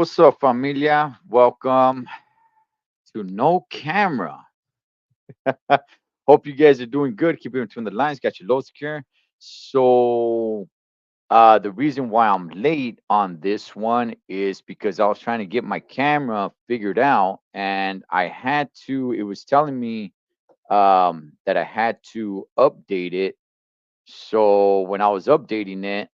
What's up, familia? Welcome to No Camera. Hope you guys are doing good. Keep it between the lines. Got your load secure. So, the reason why I'm late on this one is because I was trying to get my camera figured out, and I had to. It was telling me that I had to update it. So when I was updating it,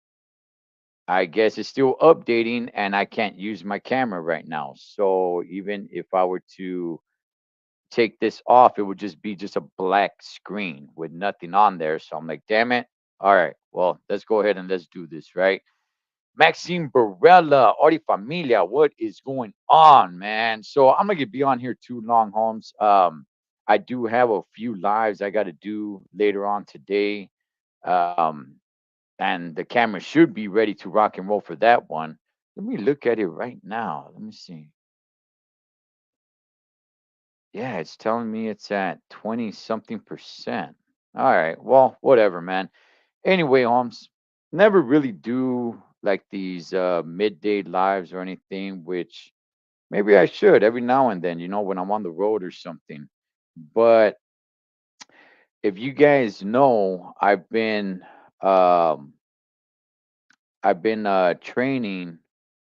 I guess it's still updating, and I can't use my camera right now. So even if I were to take this off, it would just be just a black screen with nothing on there. So I'm like, damn it. All right, well, let's go ahead and let's do this, right? Maxime Barella, Artie Familia, what is going on, man? So I'm gonna be on here too long, Holmes. I do have a few lives I got to do later on today, um, and the camera should be ready to rock and roll for that one. Let me look at it right now. Let me see. Yeah, it's telling me it's at 20 something percent. All right. Well, whatever, man. Anyway, Holmes, never really do like these midday lives or anything, which maybe I should every now and then, when I'm on the road or something. But if you guys know, um I've been training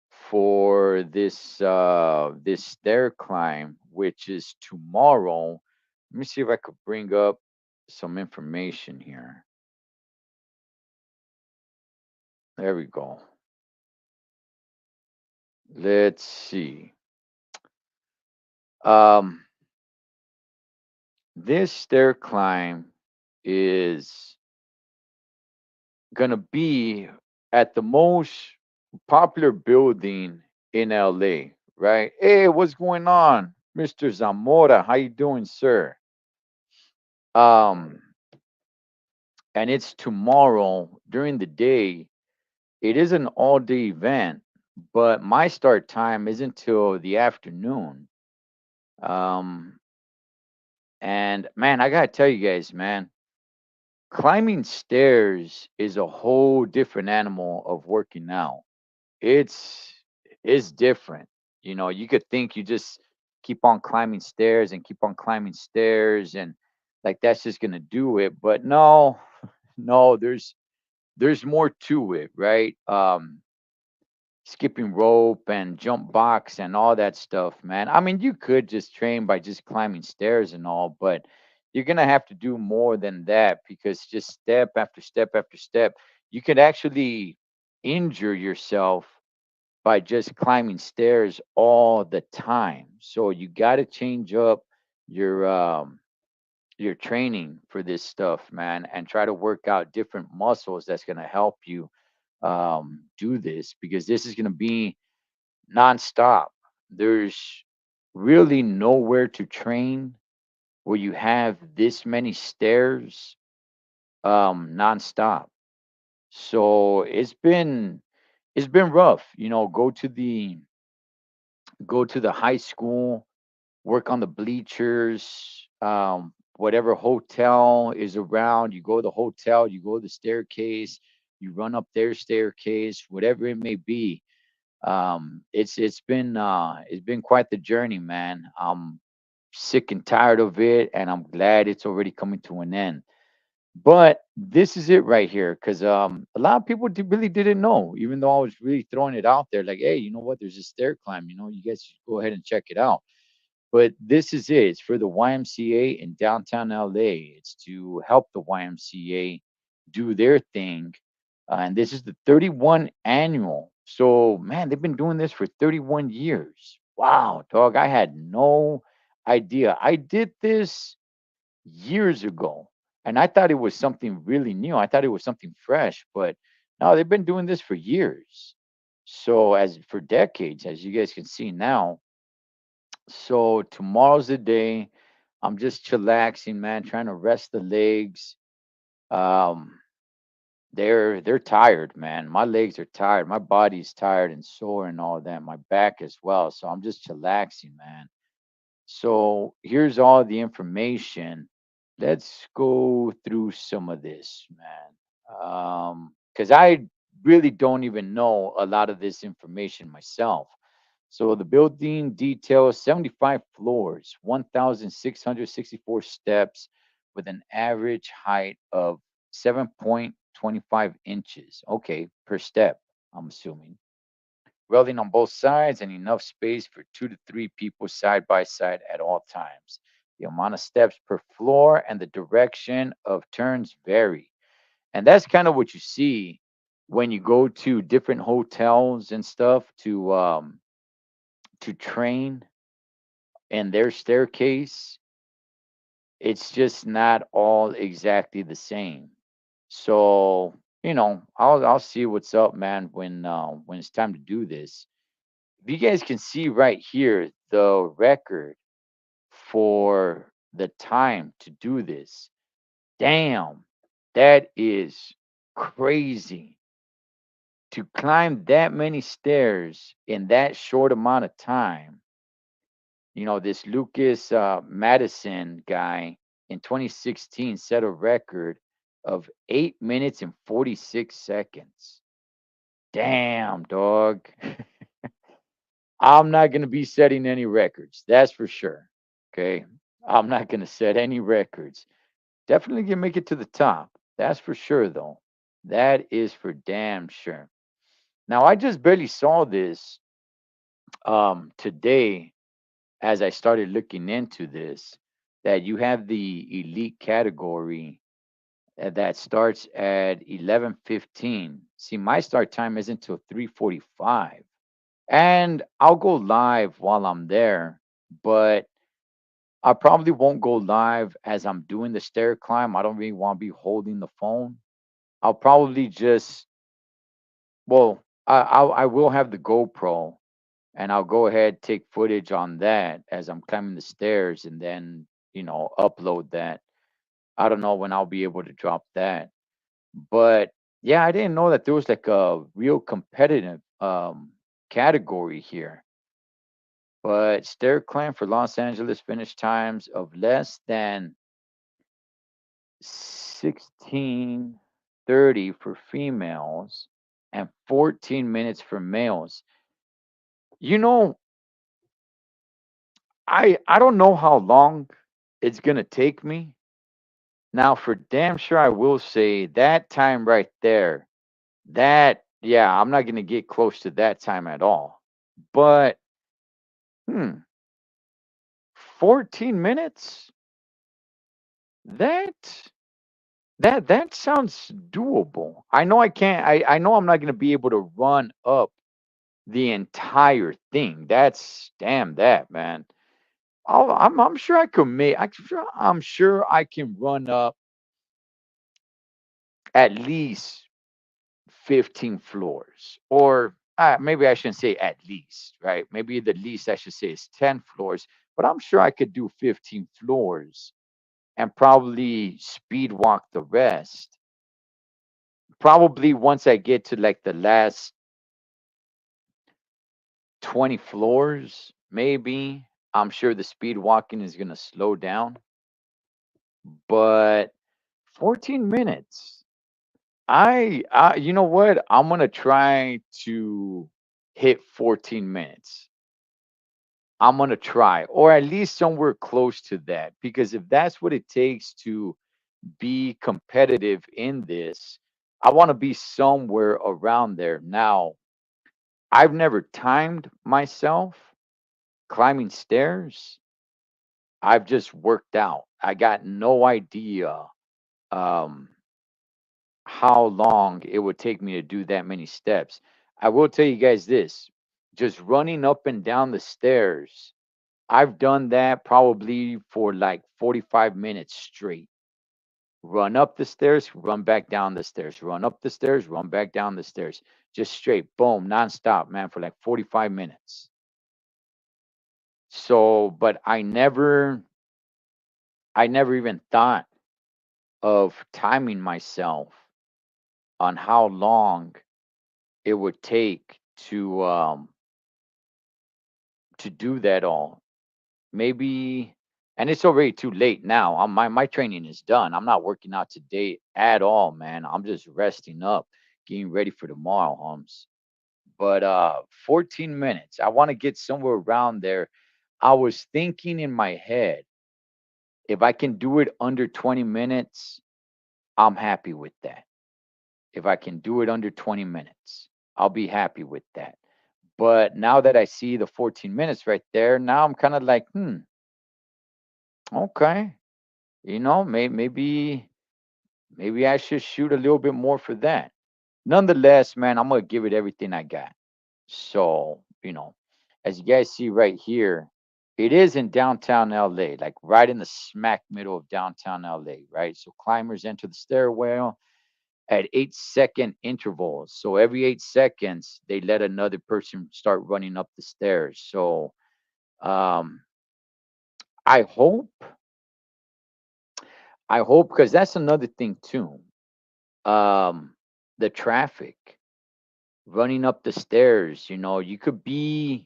for this stair climb, which is tomorrow. Let me see if I could bring up some information here. There we go. Let's see. Um, this stair climb is gonna be at the most popular building in LA, right? Hey, what's going on, Mr. Zamora? How you doing, sir? Um, and it's tomorrow during the day. It is an all day event, but my start time isn't till the afternoon. Um, and man, I gotta tell you guys, man, climbing stairs is a whole different animal of working out. It's it's different. You could think you just keep on climbing stairs and keep on climbing stairs and like that's just gonna do it. But no, no, there's more to it, right? Skipping rope and jump box and all that stuff, man. I mean, you could just train by just climbing stairs and all, but you're gonna have to do more than that because just step after step after step, you could actually injure yourself by just climbing stairs all the time. So you got to change up your your training for this stuff, man, and try to work out different muscles that's going to help you do this because this is going to be nonstop. There's really nowhere to train where you have this many stairs nonstop. So it's been rough. Go to the high school, work on the bleachers, whatever hotel is around. You go to the hotel, you go to the staircase, you run up their staircase, whatever it may be. It's been quite the journey, man. I'm sick and tired of it, and I'm glad it's already coming to an end. But this is it right here, because a lot of people really didn't know, even though I was really throwing it out there, like, hey, you know what? There's a stair climb. You guys should go ahead and check it out. But this is it. It's for the YMCA in downtown LA. It's to help the YMCA do their thing. And this is the 31 annual. So, man, they've been doing this for 31 years. Wow, dog, I had no idea. I did this years ago, and I thought it was something really new. I thought it was something fresh, but no, they've been doing this for years. So, as for decades, as you guys can see now. So, tomorrow's the day. I'm just chillaxing, man, trying to rest the legs. Um, they're tired, man. My legs are tired. My body's tired and sore and all that. My back as well. So I'm just chillaxing, man. So here's all the information. Let's go through some of this, man. Because I really don't even know a lot of this information myself. So the building details 75 floors, 1,664 steps, with an average height of 7.25 inches. Okay, per step, I'm assuming. Railing on both sides and enough space for 2 to 3 people side by side at all times. The amount of steps per floor and the direction of turns vary. And that's kind of what you see when you go to different hotels and stuff to train and their staircase. It's just not all exactly the same. So, I'll see what's up, man, when it's time to do this. If you guys can see right here, the record for the time to do this. Damn, that is crazy. To climb that many stairs in that short amount of time. This Lucas Madison guy in 2016 set a record of 8 minutes and 46 seconds. Damn, dog. I'm not going to be setting any records. That's for sure. Okay. I'm not going to set any records. Definitely going to make it to the top. That's for sure, though. That is for damn sure. Now, I just barely saw this today as I started looking into this, that you have the elite category that starts at 11:15. See, my start time isn't until 3:45. And I'll go live while I'm there, but I probably won't go live as I'm doing the stair climb. I don't really want to be holding the phone. I'll probably just, well, I will have the GoPro and I'll go ahead take footage on that as I'm climbing the stairs and then, upload that. I don't know when I'll be able to drop that. But yeah, I didn't know that there was like a real competitive category here. But stair climb for Los Angeles finish times of less than 16:30 for females and 14 minutes for males. You know, I don't know how long it's gonna take me. Now, for damn sure, I will say that time right there. That yeah, I'm not gonna get close to that time at all. But 14 minutes. That that sounds doable. I know I can't. I know I'm not gonna be able to run up the entire thing. That's damn that, man. I'm sure I could make. I'm sure I can run up at least 15 floors, or maybe I shouldn't say at least, right? Maybe the least I should say is 10 floors. But I'm sure I could do 15 floors and probably speed walk the rest. Probably once I get to like the last 20 floors, maybe. I'm sure the speed walking is going to slow down, but 14 minutes. You know what? I'm going to try to hit 14 minutes. I'm going to try, or at least somewhere close to that, because if that's what it takes to be competitive in this, I want to be somewhere around there. Now, I've never timed myself climbing stairs. I've just worked out. I got no idea um, how long it would take me to do that many steps. I will tell you guys this. just running up and down the stairs. I've done that probably for like 45 minutes straight. Run up the stairs, run back down the stairs, run up the stairs, run back down the stairs. Just straight, boom, nonstop, man, for like 45 minutes. So, but I never even thought of timing myself on how long it would take to do that all. Maybe, and it's already too late now. My training is done. I'm not working out today at all, man. I'm just resting up, getting ready for tomorrow, Holmes. But 14 minutes. I want to get somewhere around there. I was thinking in my head, if I can do it under 20 minutes, I'm happy with that. If I can do it under 20 minutes, I'll be happy with that. But now that I see the 14 minutes right there, now I'm kind of like, okay, maybe I should shoot a little bit more for that. Nonetheless, man, I'm gonna give it everything I got. So, as you guys see right here, it is in downtown LA, like right in the smack middle of downtown LA, right? So climbers enter the stairwell at 8-second intervals. So every 8 seconds, they let another person start running up the stairs. So um, I hope, because that's another thing too. Um, the traffic running up the stairs, you could be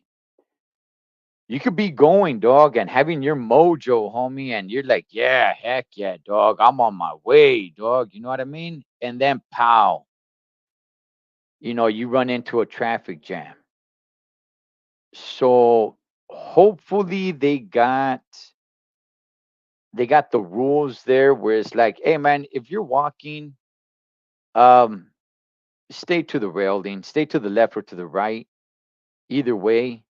going, dog, and having your mojo, homie, and you're like, yeah, heck yeah, dog, I'm on my way, dog. You know what I mean? And then pow, you run into a traffic jam. So hopefully they got the rules there where it's like, hey man, if you're walking, um, stay to the railing, stay to the left or to the right. Either way,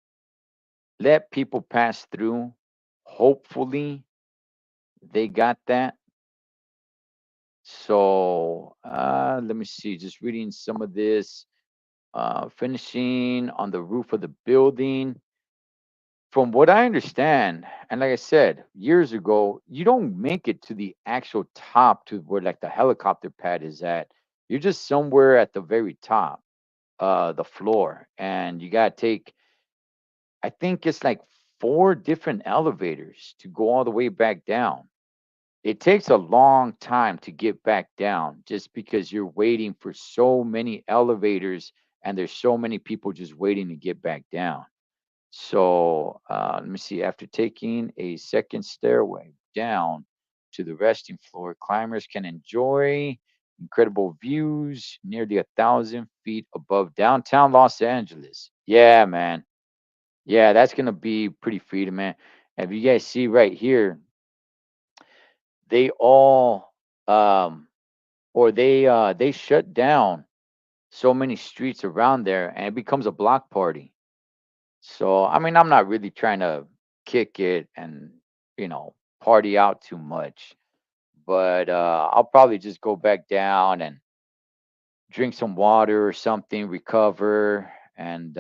let people pass through. Hopefully they got that. So let me see, just reading some of this. Finishing on the roof of the building. From what I understand, and like I said years ago, you don't make it to the actual top to where like the helicopter pad is at. You're just somewhere at the very top, the floor, and you gotta take. I think it's like four different elevators to go all the way back down. It takes a long time to get back down just because you're waiting for so many elevators and there's so many people just waiting to get back down. So let me see. After taking a second stairway down to the resting floor, climbers can enjoy incredible views nearly 1,000 feet above downtown Los Angeles. Yeah, man. Yeah, that's gonna be pretty freedom, man. If you guys see right here, they all um or they shut down so many streets around there and it becomes a block party. So I mean, I'm not really trying to kick it and party out too much, but I'll probably just go back down and drink some water or something, recover, and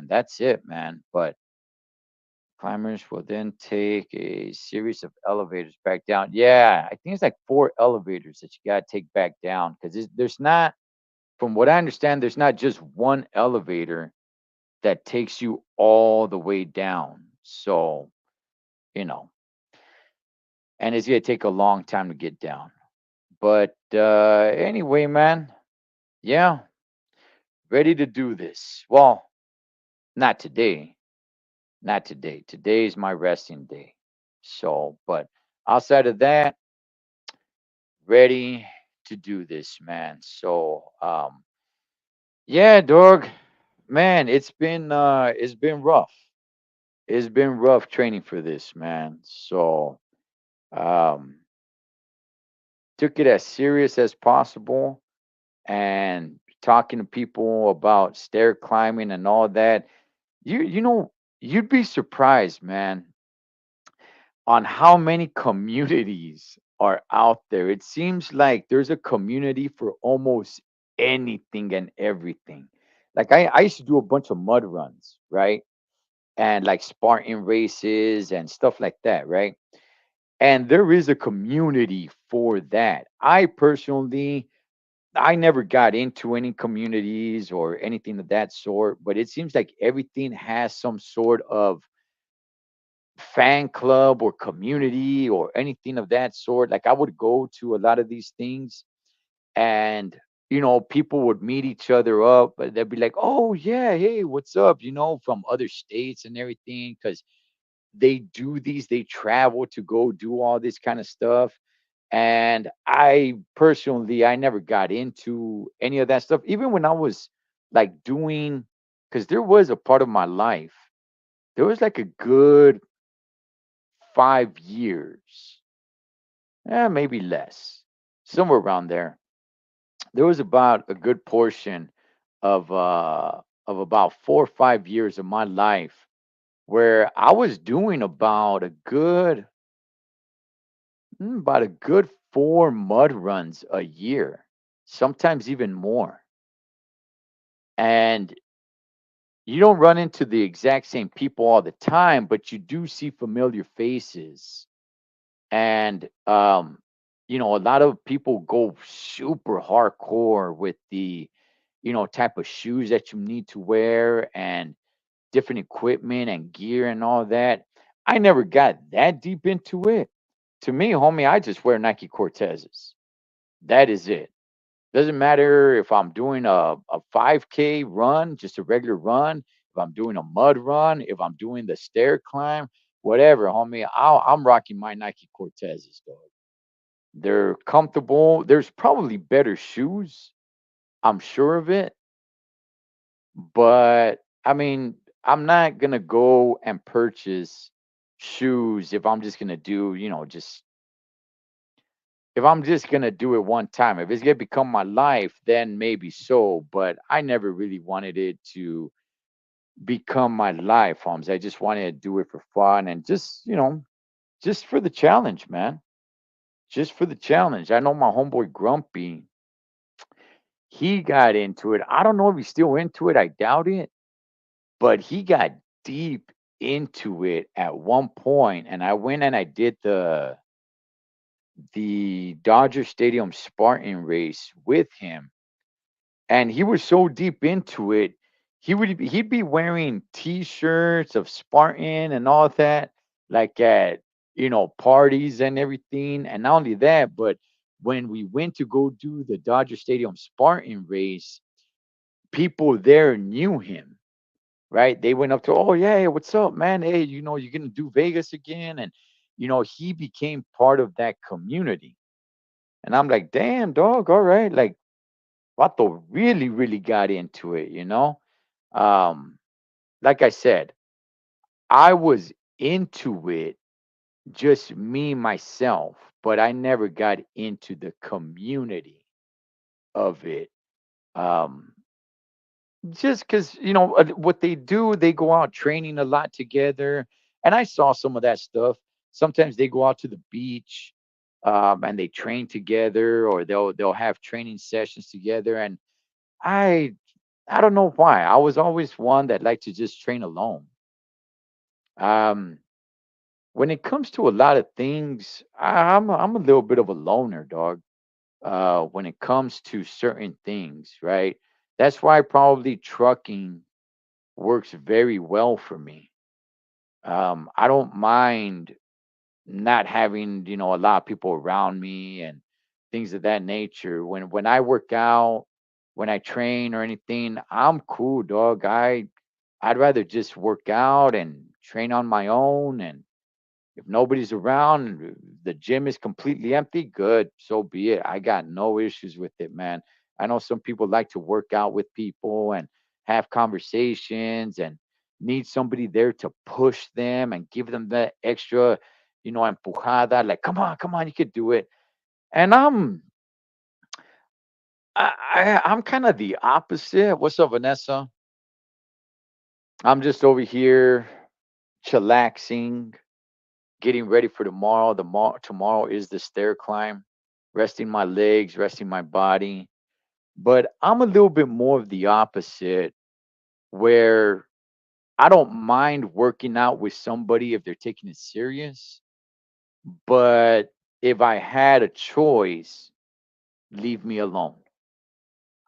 that's it, man. But climbers will then take a series of elevators back down. Yeah, I think it's like four elevators that you gotta take back down because there's not, from what I understand, there's not just one elevator that takes you all the way down. So, you know, and it's gonna take a long time to get down. But anyway, man, yeah, ready to do this. Well, not today, not today. Today's my resting day. So, but outside of that, ready to do this, man. So, yeah, dog, man, it's been rough. It's been rough training for this, man. So, um, took it as serious as possible and talking to people about stair climbing and all that. You'd be surprised, man, on how many communities are out there. It seems like there's a community for almost anything and everything. Like I used to do a bunch of mud runs, right? And like Spartan races and stuff like that, right? And there is a community for that. I personally, I never got into any communities or anything of that sort, but it seems like everything has some sort of fan club or community or anything of that sort. Like I would go to a lot of these things and people would meet each other up, but they'd be like, "Oh yeah, hey, what's up?" From other states and everything, because they do these, they travel to go do all this kind of stuff. And I personally, I never got into any of that stuff, even when I was like doing, because there was a part of my life, there was like a good 5 years, maybe less, somewhere around there. There was about a good portion of about 4 or 5 years of my life where I was doing about a good 4 mud runs a year, sometimes even more. And you don't run into the exact same people all the time, but you do see familiar faces. And a lot of people go super hardcore with the type of shoes that you need to wear and different equipment and gear and all that. I never got that deep into it. To me, homie, I just wear Nike Cortezes. That is it. Doesn't matter if I'm doing a 5K run, just a regular run, if I'm doing a mud run, if I'm doing the stair climb, whatever, homie. I'm rocking my Nike Cortezes, dog. They're comfortable. There's probably better shoes. I'm sure of it. But I mean, I'm not gonna go and purchase shoes if I'm just gonna do, just if I'm just gonna do it one time. If it's gonna become my life, then maybe so. But I never really wanted it to become my life, Holmes. I just wanted to do it for fun and just for the challenge, man. Just for the challenge. I know my homeboy Grumpy, he got into it. I don't know if he's still into it. I doubt it, but he got deep into it at one point, and I went and I did the Dodger Stadium Spartan race with him, and he was so deep into it, he'd be wearing T-shirts of Spartan and all that, like at parties and everything. And not only that, but when we went to go do the Dodger Stadium Spartan race, people there knew him, right? They went up to, "Oh yeah, hey, what's up, man? Hey, you're gonna do Vegas again," and he became part of that community. And I'm like, "Damn, dog, all right." Like Vato really, really got into it. Um, like I said, I was into it, just me myself, but I never got into the community of it. Um, just because what they do, they go out training a lot together, and I saw some of that stuff. Sometimes they go out to the beach, and they train together, or they'll have training sessions together. And I I don't know why. I was always one that liked to just train alone. Um, when it comes to a lot of things, I'm a little bit of a loner, dog. When it comes to certain things, right? That's why probably trucking works very well for me. I don't mind not having, a lot of people around me and things of that nature. When I work out, when I train or anything, I'm cool, dog. I'd rather just work out and train on my own. And if nobody's around, and the gym is completely empty, good, so be it. I got no issues with it, man. I know some people like to work out with people and have conversations and need somebody there to push them and give them that extra, empujada, like, come on, you could do it. And I'm kind of the opposite. What's up, Vanessa? I'm just over here chillaxing, getting ready for tomorrow. Tomorrow is the stair climb, resting my legs, resting my body. But I'm a little bit more of the opposite. where I don't mind working out with somebody if they're taking it serious, but if I had a choice, leave me alone.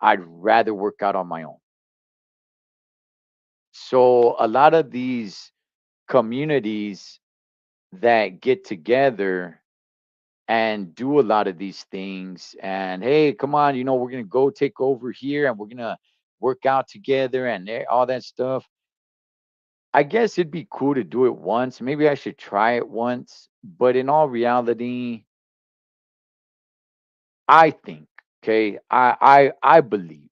I'd rather work out on my own. So a lot of these communities that get together and do a lot of these things, and hey, come on, we're going to go take over here and we're going to work out together and all that stuff. I guess it'd be cool to do it once. Maybe I should try it once, but in all reality, I think, okay, I believe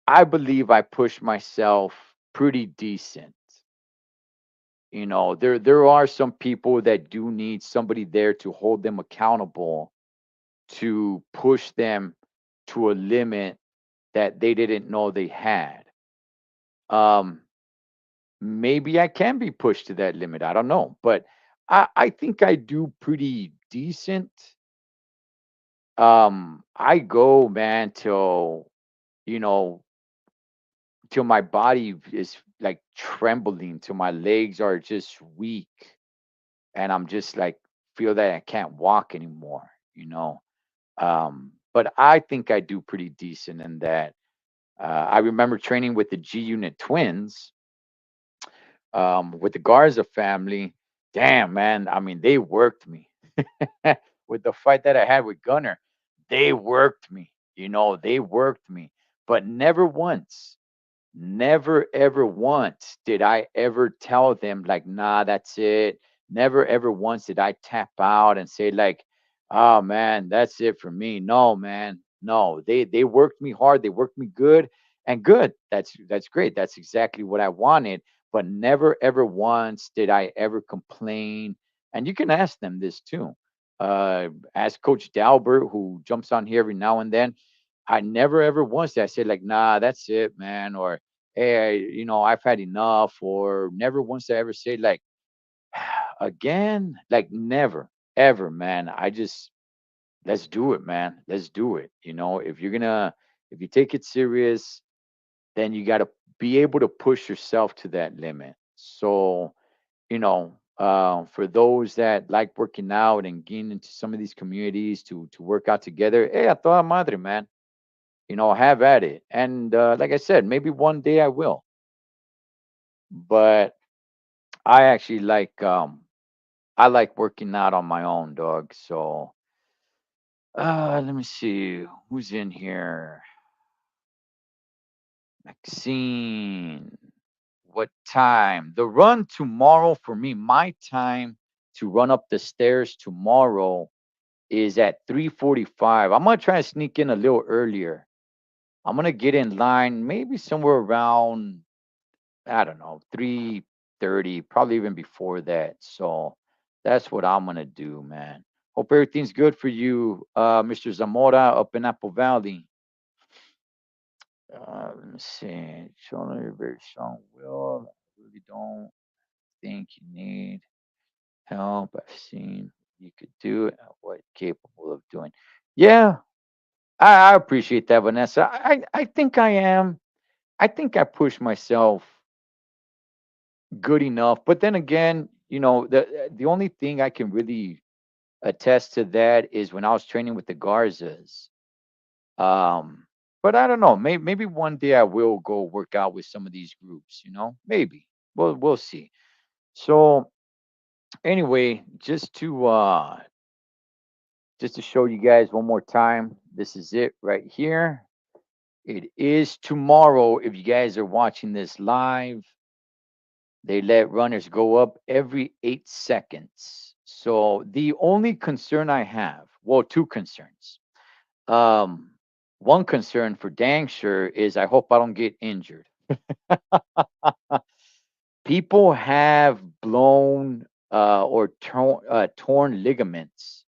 I push myself pretty decent. There are some people that do need somebody there to hold them accountable, to push them to a limit that they didn't know they had. Um, Maybe I can be pushed to that limit. I don't know, but I think I do pretty decent. I go, man, you know till my body is like trembling, till my legs are just weak, and I'm just like feel that I can't walk anymore. But I think I do pretty decent in that. I remember training with the G Unit twins, with the Garza family. Damn, man. I mean, they worked me. With the fight that I had with Gunner, they worked me. They worked me, but never once. Never ever once did I ever tell them like, nah, that's it. Never ever once did I tap out and say like, oh man, that's it for me. No, man. No. They worked me hard, they worked me good and good. That's great. That's exactly what I wanted. But never ever once did I ever complain. And you can ask them this too. Ask Coach Dalbert, who jumps on here every now and then. I never ever once did I say like, nah, that's it, man, or hey, I've had enough, or never once did I ever say like, again, like never, ever, man. I just let's do it, man. Let's do it. If you take it serious, then you got to be able to push yourself to that limit. So, for those that like working out and getting into some of these communities to work out together, hey, a toda madre, man. Have at it. And like I said, maybe one day I will. But I actually I like working out on my own, dog. So let me see who's in here. Maxine. What time? The run tomorrow for me, my time to run up the stairs tomorrow is at 3:45. I'm gonna try to sneak in a little earlier. I'm gonna get in line maybe somewhere around, I don't know, 3:30, probably even before that. So that's what I'm gonna do, man. Hope everything's good for you, Mr. Zamora up in Apple Valley. Let me see. Showing you're very strong will. I really don't think you need help. I've seen you could do it and what you're capable of doing. Yeah, I appreciate that, Vanessa. I think I am. I think I push myself good enough. But then again, the only thing I can really attest to that is when I was training with the Garzas. Um, but I don't know. Maybe one day I will go work out with some of these groups. Maybe we'll see. So anyway, just to show you guys one more time, this is it right here. It is tomorrow. If you guys are watching this live, they let runners go up every 8 seconds. So the only concern I have, well, two concerns. Um, One concern for dang sure is I hope I don't get injured. People have blown or torn ligaments.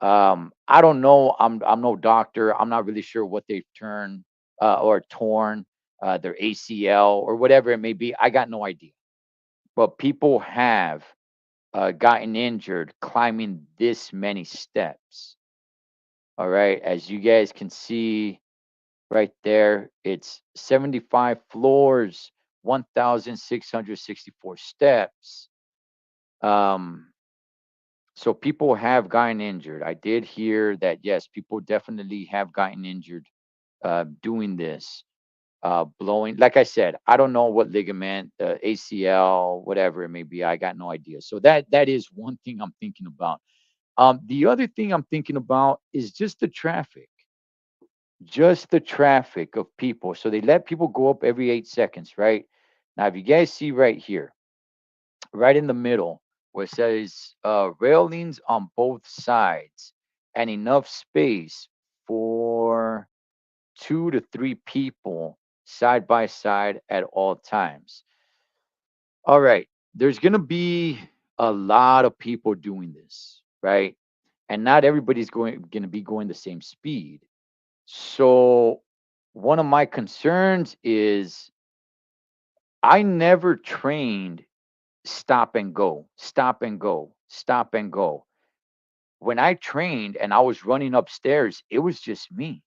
I don't know. I'm no doctor. I'm not really sure what they've turned or torn, their ACL or whatever it may be. I got no idea. But people have gotten injured climbing this many steps. All right, as you guys can see, right there. It's 75 floors, 1,664 steps. Um, so people have gotten injured. I did hear that, yes, people definitely have gotten injured doing this. Blowing, like I said, I don't know what ligament, ACL, whatever it may be. I got no idea. So that is one thing I'm thinking about. The other thing I'm thinking about is just the traffic of people. So they let people go up every 8 seconds, right? Now, if you guys see right here, right in the middle, where it says railings on both sides and enough space for 2 to 3 people side by side at all times. All right, there's going to be a lot of people doing this, right? And not everybody's going to be going the same speed. So one of my concerns is I never trained stop and go, stop and go, stop and go. When I trained and I was running upstairs, it was just me.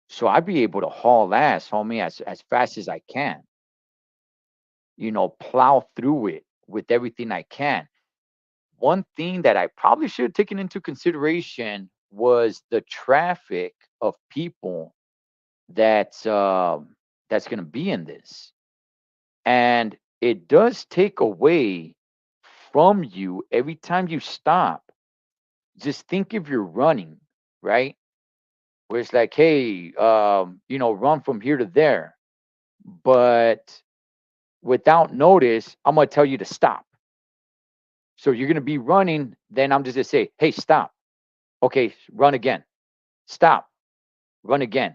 So I'd be able to haul ass, homie, as fast as I can, plow through it with everything I can. One thing that I probably should have taken into consideration was the traffic of people that's going to be in this, and it does take away from you every time you stop. Just think if you're running, right? Where it's like, hey, run from here to there, but without notice, I'm gonna tell you to stop. So you're gonna be running, then I'm just gonna say, hey, stop. Okay, run again. Stop. Run again.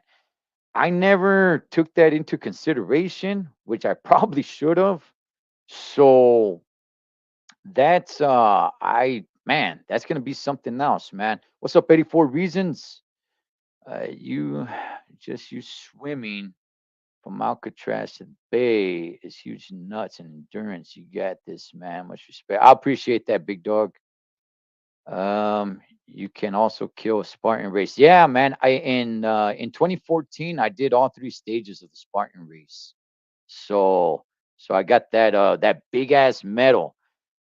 I never took that into consideration, which I probably should have. So that's I man, that's gonna be something else, man. What's up, 84 reasons? You swimming from Alcatraz to the Bay is huge nuts and endurance. You got this, man. Much respect. I appreciate that, big dog. You can also kill a Spartan race. Yeah, man. In 2014, I did all 3 stages of the Spartan race. So I got that big ass medal.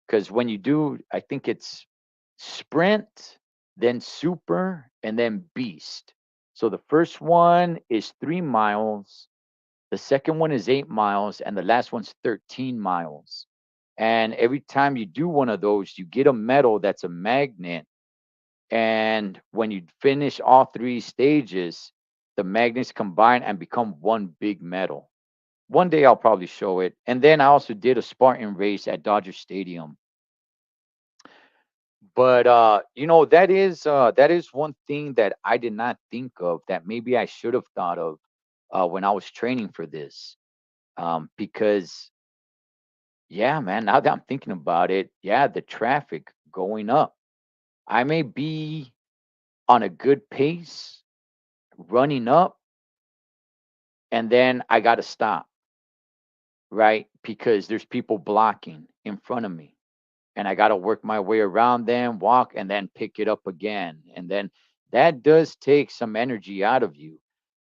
Because when you do, I think it's sprint, then super, and then beast. So the first one is 3 miles, the second one is 8 miles, and the last one's 13 miles. And every time you do one of those, you get a medal that's a magnet. And when you finish all 3 stages, the magnets combine and become one big medal. One day I'll probably show it. And then I also did a Spartan race at Dodger Stadium. But that is one thing that I did not think of that maybe I should have thought of when I was training for this. Because yeah, man, now that I'm thinking about it, yeah, the traffic going up. I may be on a good pace running up, and then I got to stop, right? Because there's people blocking in front of me, and I got to work my way around them, walk, and then pick it up again. And then that does take some energy out of you.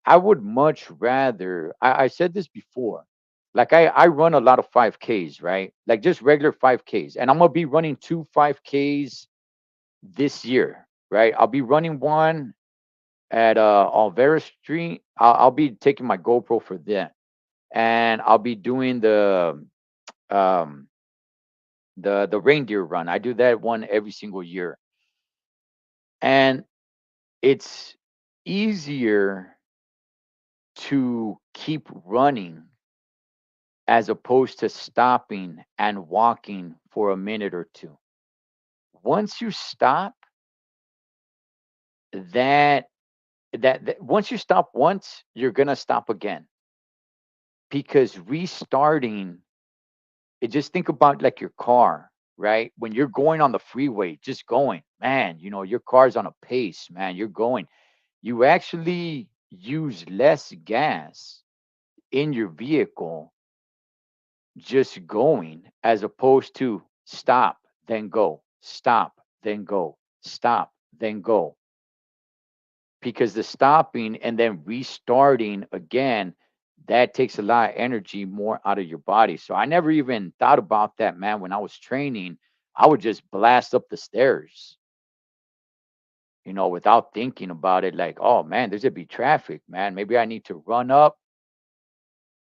I would much rather, I said this before, like I run a lot of 5Ks, right? Like just regular 5Ks. And I'm going to be running 2 5Ks this year, right? I'll be running one at Alvera Street. I'll be taking my GoPro for that. And I'll be doing um the reindeer run. I do that one every single year. And it's easier to keep running as opposed to stopping and walking for a minute or two. Once you stop, that once you stop once, you're gonna stop again because restarting. Just think about like your car, right? When you're going on the freeway, just going, man. Your car's on a pace, man. You're going. You actually use less gas in your vehicle just going as opposed to stop, then go, stop, then go, stop, then go. because the stopping and then restarting again, that takes a lot of energy more out of your body. So I never even thought about that, man. When I was training, I would just blast up the stairs, without thinking about it. Like, oh man, there's gonna be traffic, man. Maybe I need to run up.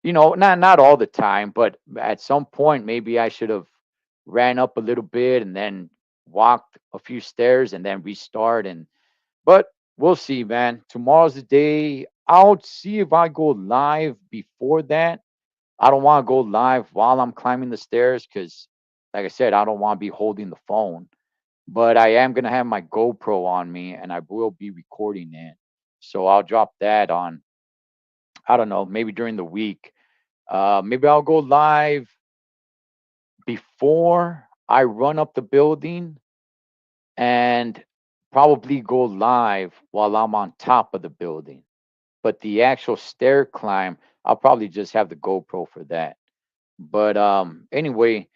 Not all the time, but at some point, maybe I should have ran up a little bit and then walked a few stairs and then restart. But we'll see, man. Tomorrow's the day. I'll see if I go live before that. I don't want to go live while I'm climbing the stairs because, like I said, I don't want to be holding the phone. But I am gonna have my GoPro on me, and I will be recording it. So I'll drop that on. I don't know, maybe during the week. Maybe I'll go live before I run up the building and probably go live while I'm on top of the building. But the actual stair climb, I'll probably just have the GoPro for that. But anyway,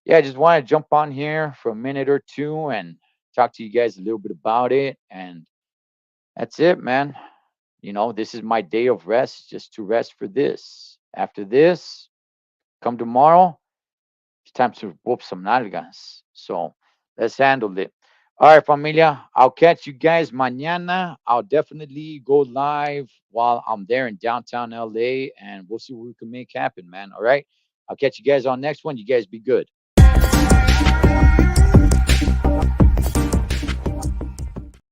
yeah, I just want to jump on here for a minute or two and talk to you guys a little bit about it. And that's it, man. This is my day of rest, just to rest for this. After this, come tomorrow, it's time to whoop some nalgas. So let's handle it. All right, familia. I'll catch you guys mañana. I'll definitely go live while I'm there in downtown LA, and we'll see what we can make happen, man. All right. I'll catch you guys on next one. You guys be good.